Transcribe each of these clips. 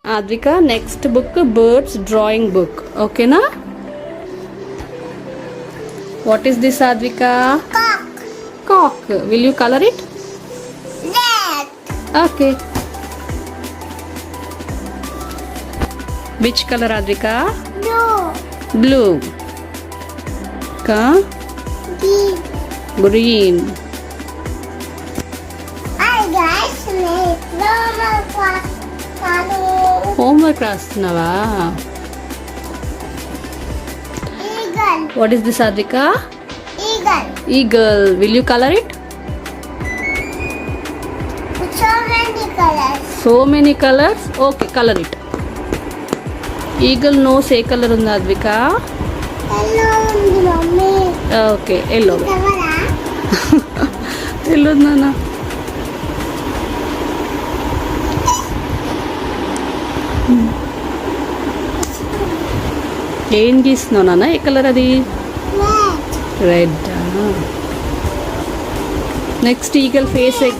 Advika, next book, birds drawing book. Okay na? What is this, Aadvika? Cock. Cock. Will you color it? Red. Okay. Which color, Aadvika? Blue. Blue. Ka? Green. Hi guys, Homework రాస్తున్నావా? Eagle. What is this, Aadvika? Eagle. Eagle. Will you color it? So many colors. So many colors. Okay, color it. Eagle nose A colour ఉంది, Aadvika? Hello, mommy. Okay, yellow. Camera. yellow నాన్న. ఏం గీస్తున్నావు నాన్న? ఏ colour అది? Red. రెడ్. Next eagle face ఏ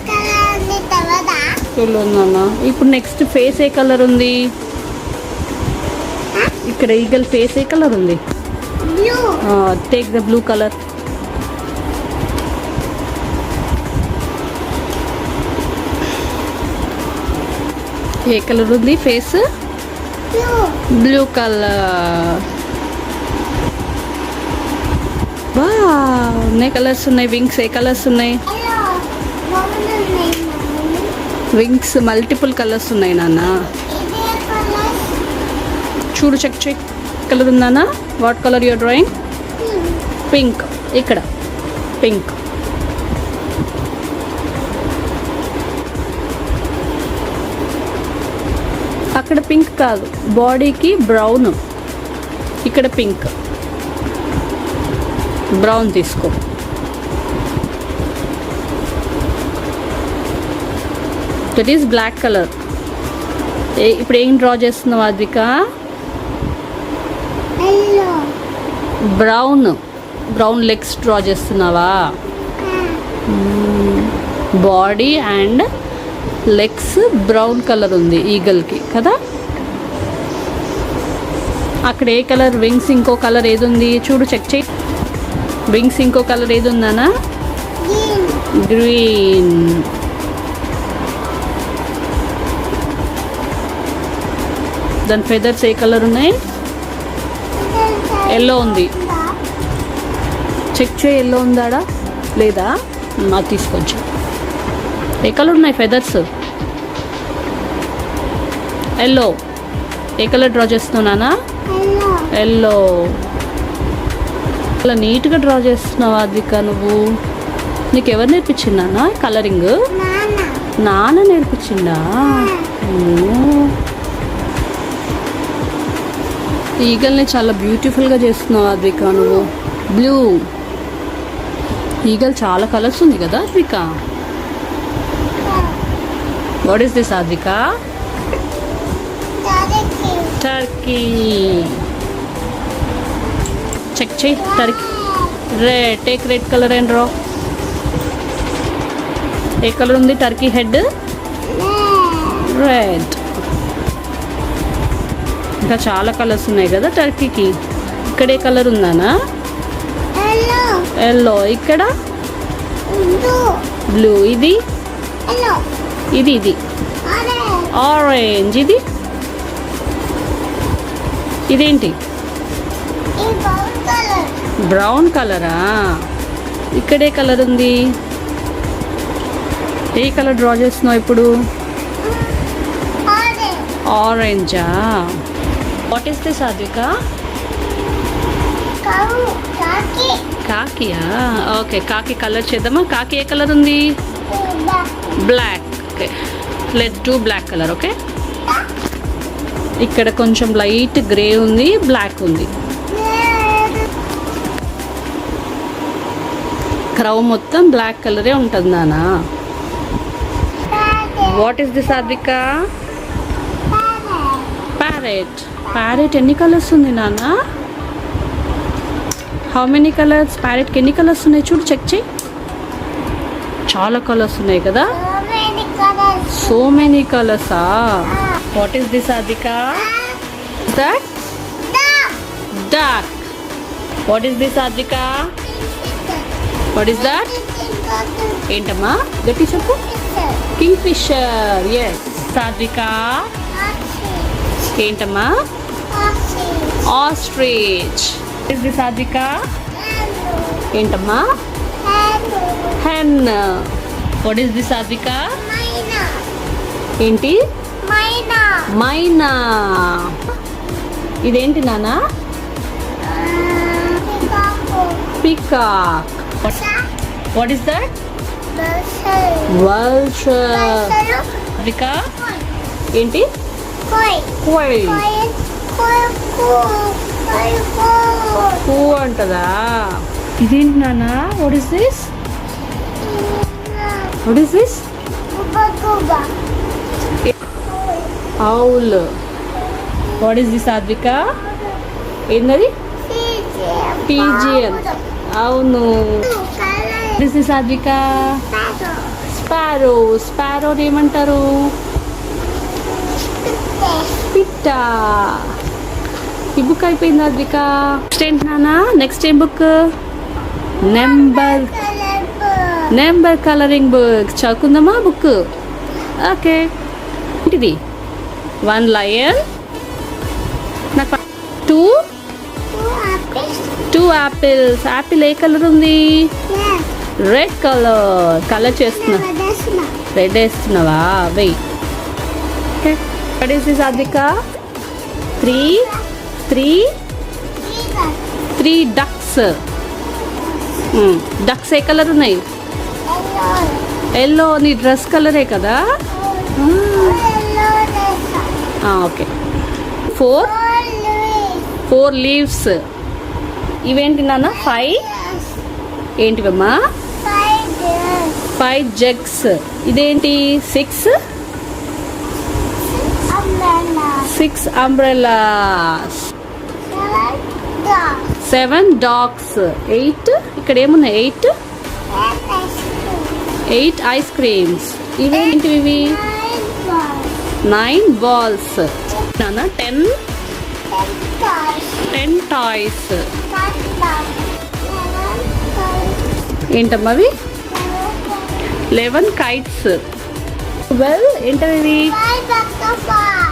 colour నాన్న? ఇప్పుడు నెక్స్ట్ ఫేస్ ఏ కలర్ ఉంది? ఇక్కడ ఈగల్ ఫేస్ ఏ కలర్ ఉంది? Blue. Take the blue colour. ఏ కలర్ ఉంది ఫేస్? Blue. Blue colour. ఎన్ని కలర్స్ ఉన్నాయి? వింగ్స్ ఏ కలర్స్ ఉన్నాయి? Hello. Mommy. Wings multiple colours ఉన్నాయి నాన్న. ఇదే colors. చూడు, చెక్ చెక్. కలర్ ఉందానా? What colour your drawing? Pink. ఇక్కడ పింక్. అక్కడ పింక్ కాదు, బాడీకి బ్రౌన్. ఇక్కడ పింక్. బ్రౌన్ తీసుకో. That is black colour. ఇప్పుడు ఏం డ్రా చేస్తున్నావు, Aadvika? Hello. Brown legs draw చేస్తున్నావా? Body and legs brown colour ఉంది ఈగల్కి కదా. అక్కడ ఏ కలర్? వింగ్స్ ఇంకో కలర్ ఏది ఉంది చూడు, చెక్ చేయి. వింగ్స్ ఇంకో కలర్ ఏది ఉందానా? గ్రీన్. దాని ఫెదర్స్ ఏ కలర్ ఉన్నాయి? ఎల్లో ఉంది. చెక్ చేయి, ఎల్లో ఉందాడా లేదా? నాకు తీసుకొచ్చు. ఏ కలర్ ఉన్నాయి ఫెదర్స్? ఎల్లో. ఏ కలర్ డ్రా చేస్తున్నానా? Hello. ఎల్లో. అలా నీట్గా డ్రా చేస్తున్నావు, Aadvika. నువ్వు, నీకు ఎవరు నేర్పించిందా కలరింగ్? Nana. నాన్న నేర్పించిందా? ఈగల్ని చాలా బ్యూటిఫుల్గా చేస్తున్నావు, Aadvika. నువ్వు బ్లూ. ఈగల్ చాలా కలర్స్ ఉంది కదా, Aadvika. What is this, Aadvika? Turkey. Check చేయి. Turkey. Red. Take red colour and draw. ఏ కలర్ ఉంది టర్కీ హెడ్? రెడ్. ఇంకా చాలా కలర్స్ ఉన్నాయి కదా టర్కీకి. ఇక్కడ ఏ కలర్ ఉందానా? Hello. ఎల్లో. ఇక్కడ Blue. బ్లూ. ఇది Hello. ఇది ఇది Orange. ఆరెంజ్. ఇది ఇదేంటి? ఈ brown color. బ్రౌన్ కలరా? ఇక్కడే కలర్ ఉంది. ఏ కలర్ డ్రా చేస్తున్నావు ఇప్పుడు? Orange. ఆరెంజా? What is this, Aadvika? Cow. Khaki. కాకియా? ఓకే, కాకి కలర్ చేద్దామా. కాకి ఏ కలర్ ఉంది? Black. Black. Okay, let's do black colour. Okay, ఇక్కడ కొంచెం లైట్ గ్రే ఉంది, బ్లాక్ ఉంది. క్రౌ మొత్తం బ్లాక్ కలరే ఉంటుంది నానా. What is this, Aadvika? Parrot. Parrot ఎన్ని కలర్స్ ఉంది నాన్న? How many colours? ప్యారెట్కి ఎన్ని కలర్స్ ఉన్నాయి చూడు, చెక్ చేయి. చాలా కలర్స్ ఉన్నాయి కదా. So many colors. So many కలర్సా? What is this, Aadvika? Is that duck? What is this, Aadvika? What is that? ఏంటమ్మా గట్టి చెప్పు. కింగ్ఫిషర్. ఎస్. సాత్విక ఏంటమ్మా? ఆస్ట్రిచ్. ఇస్ దిస్ సాత్విక? ఏంటమ్మా? హెన్. వాట్ ఈస్ దిస్ సాత్విక? ఏంటి? మైనా. ఇదేంటి నాన్న? Peacock. What is that? vulture. Aadvika ఏంటి? కోయ్. కూ అంటదా? ఇదేంటి నాన్న? What is this? What is this? owl. What is this Aadvika? ఏంటది? pigeon. అవును. What is this Aadvika? Sparrow. Sparrow ఏమంటారు? పిట్ట. ఈ బుక్ అయిపోయింది Aadvika. నెక్స్ట్ ఏంటి నాన్న? నెక్స్ట్ ఏం బుక్? Number colouring book. చదువుకుందామా బుక్? ఓకే. ఏంటిది? 1 లయన్. నాకు 2 యాపిల్స్. యాపిల్ ఏ కలర్ ఉంది? Red colour. కలర్ చేస్తున్నా. రెడ్ వేస్తున్నావా? వెయ్యి. Okay. What is this Aadvika? 3 ducks. Ducks ఏ కలర్ ఉన్నాయి? ఎల్లో. నీ డ్రెస్ కలరే కదా? ఓకే. 4 లీవ్స్. ఇవేంటి నాన్న? 5 ఏంటివమ్మా? 5 జగ్స్. ఇదేంటి? 6 అంబ్రెల్లాస్. 7 డాగ్స్. 8 ఇక్కడ ఏమున్నాయి? 8 ఐస్ క్రీమ్స్. ఇవేంటివి? 9 బాల్స్. నాన్న 10 టాయ్స్. ఏంటమ్మా అవి? 11 కైట్స్. 12 ఏంటవి?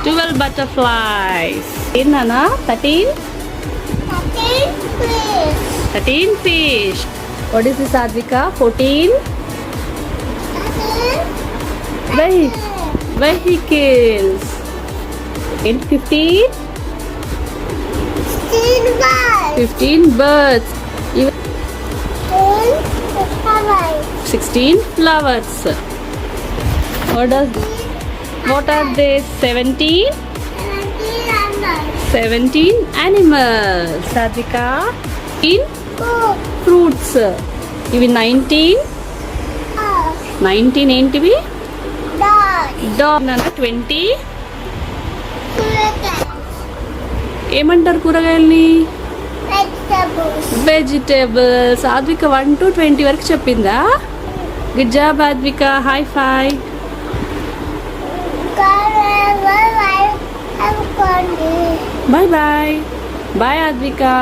12 బటర్ఫ్లైస్. ఏంటన్నా? 13 fish. What is this Aadvika? 14 vehicles. ఏంటి? 15 birds. 16 flowers. What are they? 17 animals. Aadvika. 18 fruits. ఇవి 19 ఏంటివి? డాగ్. 20 ఏమంటారు కూరగాయల్ని? వెజిటేబుల్స్. Aadvika 1 to 20 వరకు చెప్పిందా? Good job Aadvika. High five. Bye bye. Bye Aadvika.